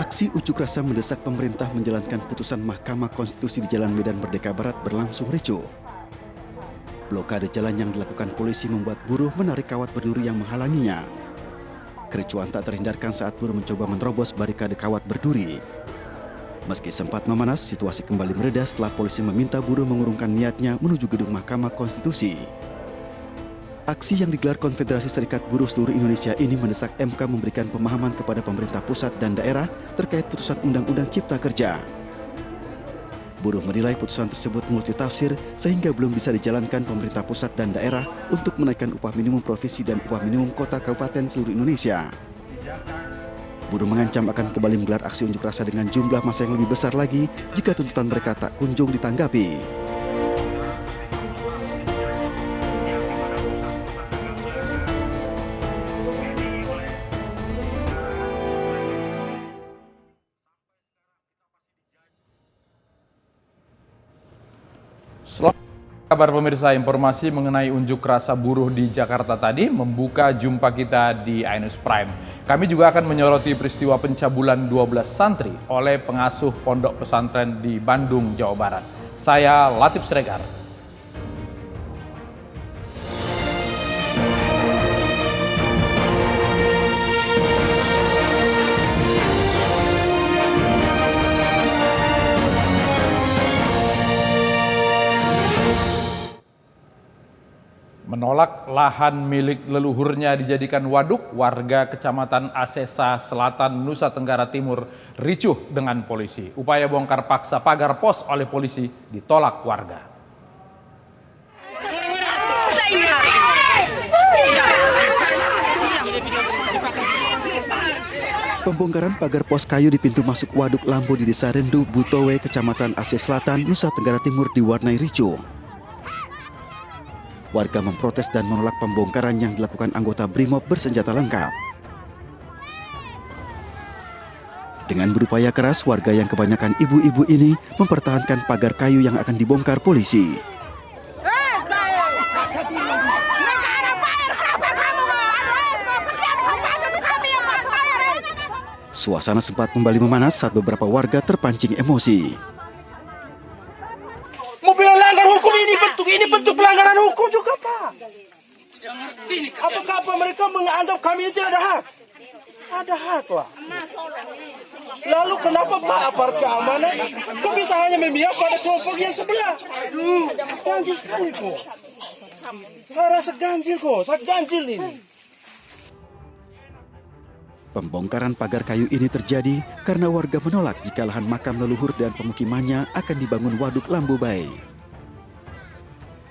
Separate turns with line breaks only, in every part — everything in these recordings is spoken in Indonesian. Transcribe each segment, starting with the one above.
Aksi unjuk rasa mendesak pemerintah menjalankan putusan Mahkamah Konstitusi di Jalan Medan Merdeka Barat berlangsung ricuh. Blokade jalan yang dilakukan polisi membuat buruh menarik kawat berduri yang menghalanginya. Kericuan tak terhindarkan saat buruh mencoba menerobos barikade kawat berduri. Meski sempat memanas, situasi kembali mereda setelah polisi meminta buruh mengurungkan niatnya menuju gedung Mahkamah Konstitusi. Aksi yang digelar Konfederasi Serikat Buruh Seluruh Indonesia ini mendesak MK memberikan pemahaman kepada pemerintah pusat dan daerah terkait putusan Undang-Undang Cipta Kerja. Buruh menilai putusan tersebut multitafsir sehingga belum bisa dijalankan pemerintah pusat dan daerah untuk menaikkan upah minimum provinsi dan upah minimum kota kabupaten seluruh Indonesia. Buruh mengancam akan kembali menggelar aksi unjuk rasa dengan jumlah massa yang lebih besar lagi jika tuntutan mereka tak kunjung ditanggapi.
Selamat kabar pemirsa, informasi mengenai unjuk rasa buruh di Jakarta tadi membuka jumpa kita di iNews Prime. Kami juga akan menyoroti peristiwa pencabulan 12 santri oleh pengasuh pondok pesantren di Bandung, Jawa Barat. Saya Latif Sregar. Menolak lahan milik leluhurnya dijadikan waduk, warga Kecamatan Asesa Selatan, Nusa Tenggara Timur ricuh dengan polisi. Upaya bongkar paksa pagar pos oleh polisi ditolak warga.
Pembongkaran pagar pos kayu di pintu masuk Waduk Lampu di Desa Rendu, Butowe, Kecamatan Aceh Selatan, Nusa Tenggara Timur diwarnai ricuh. Warga memprotes dan menolak pembongkaran yang dilakukan anggota BRIMOB bersenjata lengkap. Dengan berupaya keras, warga yang kebanyakan ibu-ibu ini mempertahankan pagar kayu yang akan dibongkar polisi. Suasana sempat kembali memanas saat beberapa warga terpancing emosi.
Melanggar hukum ini bentuk pelanggaran hukum juga, Pak. Apakah mereka menganggap kami itu ada hak? Ada hak, Pak. Lalu kenapa Pak aparat keamanan kok bisa hanya memihak pada kelompok yang sebelah? Ganjil sekali kok. Saya rasa ganjil kok, saya ganjil ini.
Pembongkaran pagar kayu ini terjadi karena warga menolak jika lahan makam leluhur dan pemukimannya akan dibangun waduk Lambu Bay.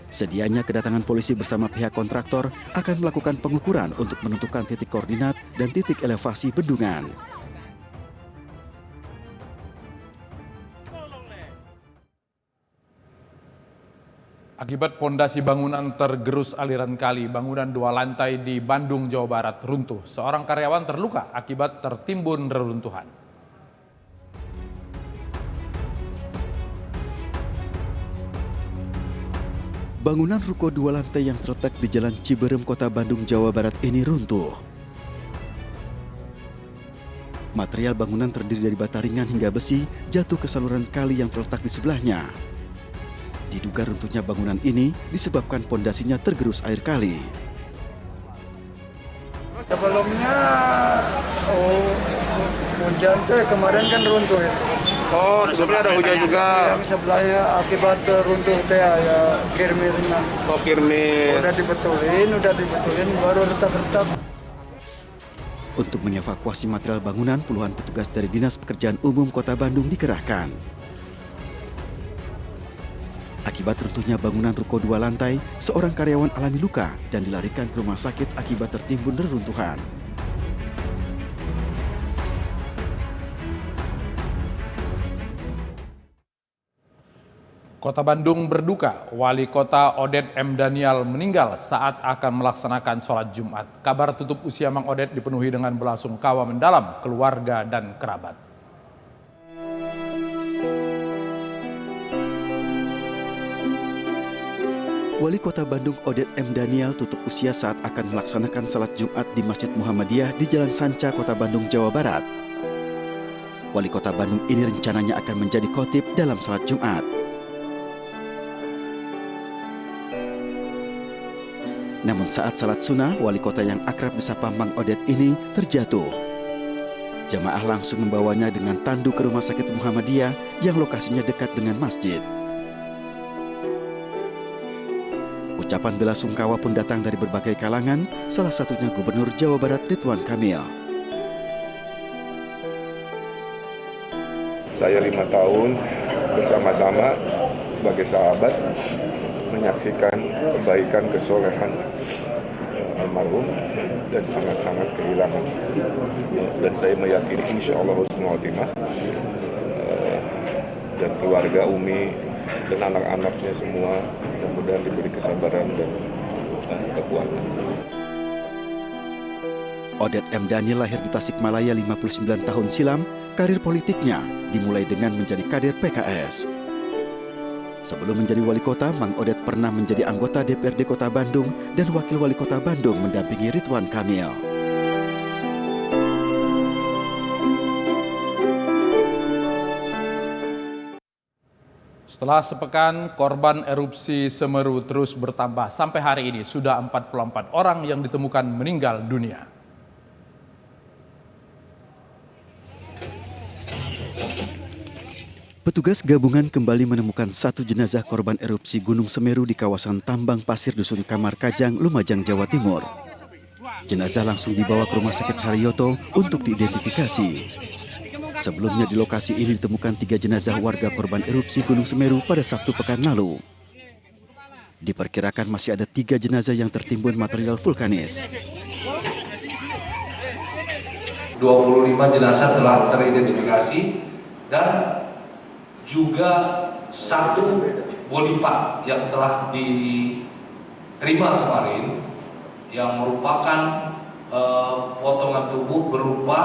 Sedianya kedatangan polisi bersama pihak kontraktor akan melakukan pengukuran untuk menentukan titik koordinat dan titik elevasi bendungan.
Akibat pondasi bangunan tergerus aliran kali, bangunan 2 lantai di Bandung, Jawa Barat runtuh. Seorang karyawan terluka akibat tertimbun reruntuhan.
Bangunan ruko 2 lantai yang terletak di Jalan Ciberem, Kota Bandung, Jawa Barat ini runtuh. Material bangunan terdiri dari bata ringan hingga besi jatuh ke saluran kali yang terletak di sebelahnya. Diduga runtuhnya bangunan ini disebabkan pondasinya tergerus air kali.
Sebelumnya hujan kemarin kan runtuh itu.
Oh, sebelumnya ada hujan juga.
Yang sebelahnya akibat runtuh ya kirmirnya.
Oh, kirmir.
Udah dibetulin baru retak-retak.
Untuk mengevakuasi material bangunan, puluhan petugas dari Dinas Pekerjaan Umum Kota Bandung dikerahkan. Akibat runtuhnya bangunan ruko 2 lantai, seorang karyawan alami luka dan dilarikan ke rumah sakit akibat tertimbun reruntuhan.
Kota Bandung berduka, Wali Kota Odet M. Daniel meninggal saat akan melaksanakan sholat Jumat. Kabar tutup usia Mang Odet dipenuhi dengan belasungkawa mendalam keluarga dan kerabat.
Wali Kota Bandung Odet M. Daniel tutup usia saat akan melaksanakan salat Jumat di Masjid Muhammadiyah di Jalan Sanca, Kota Bandung, Jawa Barat. Wali Kota Bandung ini rencananya akan menjadi khotib dalam salat Jumat. Namun saat salat sunnah, wali kota yang akrab disapa Mang Odet ini terjatuh. Jamaah langsung membawanya dengan tandu ke Rumah Sakit Muhammadiyah yang lokasinya dekat dengan masjid. Ucapan bela sungkawa pun datang dari berbagai kalangan, salah satunya Gubernur Jawa Barat Ridwan Kamil.
Saya 5 tahun bersama-sama sebagai sahabat menyaksikan kebaikan kesolehan almarhum dan sangat-sangat kehilangan. Dan saya meyakini insya Allah husnul khotimah dan keluarga Umi dan anak-anaknya semua mudah-mudahan diberi kesabaran dan kekuatan.
Odet M. Daniel lahir di Tasikmalaya 59 tahun silam. Karir politiknya dimulai dengan menjadi kader PKS. Sebelum menjadi wali kota, Mang Odet pernah menjadi anggota DPRD Kota Bandung dan wakil wali kota Bandung mendampingi Ridwan Kamil.
Setelah sepekan, korban erupsi Semeru terus bertambah. Sampai hari ini sudah 44 orang yang ditemukan meninggal dunia.
Petugas gabungan kembali menemukan satu jenazah korban erupsi Gunung Semeru di kawasan Tambang Pasir Dusun Kamar Kajang, Lumajang, Jawa Timur. Jenazah langsung dibawa ke Rumah Sakit Haryoto untuk diidentifikasi. Sebelumnya di lokasi ini ditemukan 3 jenazah warga korban erupsi Gunung Semeru pada Sabtu pekan lalu. Diperkirakan masih ada 3 jenazah yang tertimbun material vulkanis.
25 jenazah telah teridentifikasi dan juga 1 body part yang telah diterima kemarin yang merupakan potongan tubuh berupa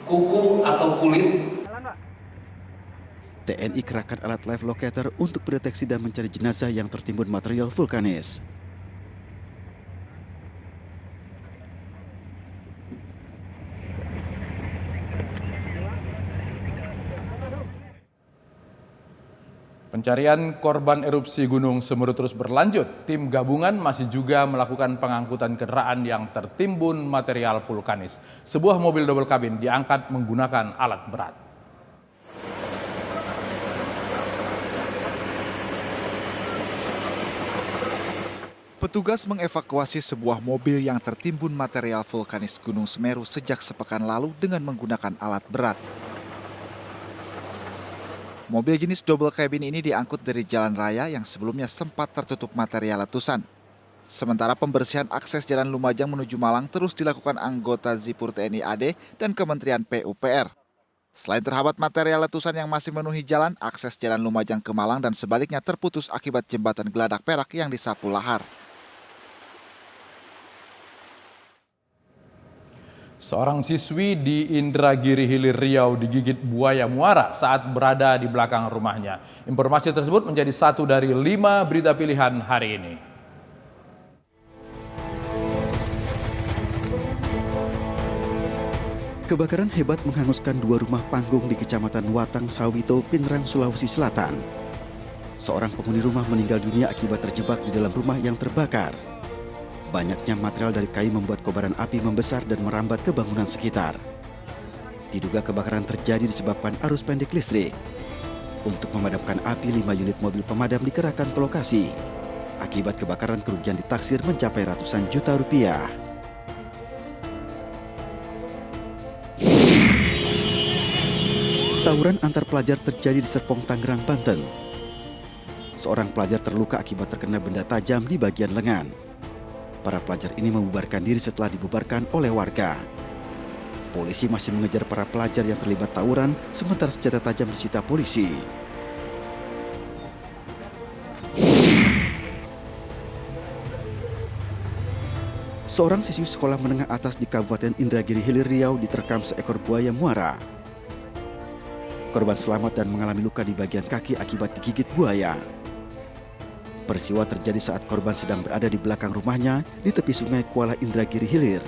kuku atau kulit.
TNI kerahkan alat live locator untuk mendeteksi dan mencari jenazah yang tertimbun material vulkanis.
Pencarian korban erupsi Gunung Semeru terus berlanjut. Tim gabungan masih juga melakukan pengangkutan kendaraan yang tertimbun material vulkanis. Sebuah mobil double kabin diangkat menggunakan alat berat.
Petugas mengevakuasi sebuah mobil yang tertimbun material vulkanis Gunung Semeru sejak sepekan lalu dengan menggunakan alat berat. Mobil jenis double cabin ini diangkut dari jalan raya yang sebelumnya sempat tertutup material letusan. Sementara pembersihan akses jalan Lumajang menuju Malang terus dilakukan anggota Zipur TNI AD dan Kementerian PUPR. Selain terhambat material letusan yang masih memenuhi jalan, akses jalan Lumajang ke Malang dan sebaliknya terputus akibat jembatan Geladak Perak yang disapu lahar.
Seorang siswi di Indragiri Hilir Riau digigit buaya muara saat berada di belakang rumahnya. Informasi tersebut menjadi satu dari 5 berita pilihan hari ini.
Kebakaran hebat menghanguskan 2 rumah panggung di Kecamatan Watang Sawito, Pinrang, Sulawesi Selatan. Seorang penghuni rumah meninggal dunia akibat terjebak di dalam rumah yang terbakar. Banyaknya material dari kayu membuat kobaran api membesar dan merambat ke bangunan sekitar. Diduga kebakaran terjadi disebabkan arus pendek listrik. Untuk memadamkan api, 5 unit mobil pemadam dikerahkan ke lokasi. Akibat kebakaran, kerugian ditaksir mencapai ratusan juta rupiah. Tawuran antar pelajar terjadi di Serpong, Tangerang, Banten. Seorang pelajar terluka akibat terkena benda tajam di bagian lengan. Para pelajar ini membubarkan diri setelah dibubarkan oleh warga. Polisi masih mengejar para pelajar yang terlibat tawuran, sementara senjata tajam disita polisi. Seorang siswi sekolah menengah atas di Kabupaten Indragiri Hilir Riau diterkam seekor buaya muara. Korban selamat dan mengalami luka di bagian kaki akibat digigit buaya. Peristiwa terjadi saat korban sedang berada di belakang rumahnya di tepi sungai Kuala Indragiri Hilir.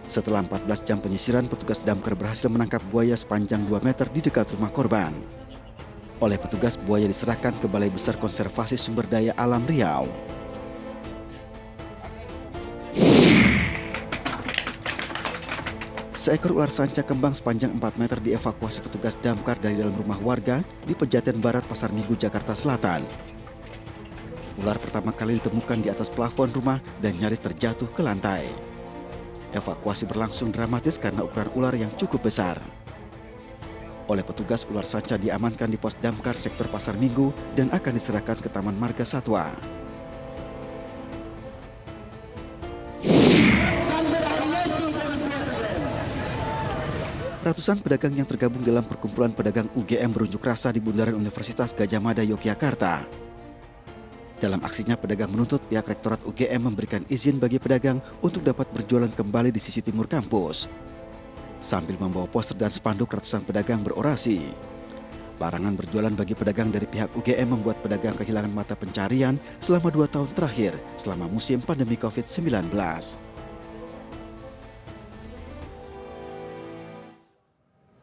Setelah 14 jam penyisiran, petugas damkar berhasil menangkap buaya sepanjang 2 meter di dekat rumah korban. Oleh petugas, buaya diserahkan ke Balai Besar Konservasi Sumber Daya Alam Riau. Seekor ular sanca kembang sepanjang 4 meter dievakuasi petugas damkar dari dalam rumah warga di Pejaten Barat, Pasar Minggu, Jakarta Selatan. Ular pertama kali ditemukan di atas plafon rumah dan nyaris terjatuh ke lantai. Evakuasi berlangsung dramatis karena ukuran ular yang cukup besar. Oleh petugas, ular sanca diamankan di pos damkar sektor Pasar Minggu dan akan diserahkan ke Taman Marga Satwa. Ratusan pedagang yang tergabung dalam perkumpulan pedagang UGM berunjuk rasa di Bundaran Universitas Gadjah Mada, Yogyakarta. Dalam aksinya, pedagang menuntut pihak Rektorat UGM memberikan izin bagi pedagang untuk dapat berjualan kembali di sisi timur kampus. Sambil membawa poster dan spanduk, ratusan pedagang berorasi. Larangan berjualan bagi pedagang dari pihak UGM membuat pedagang kehilangan mata pencarian selama 2 tahun terakhir selama musim pandemi COVID-19.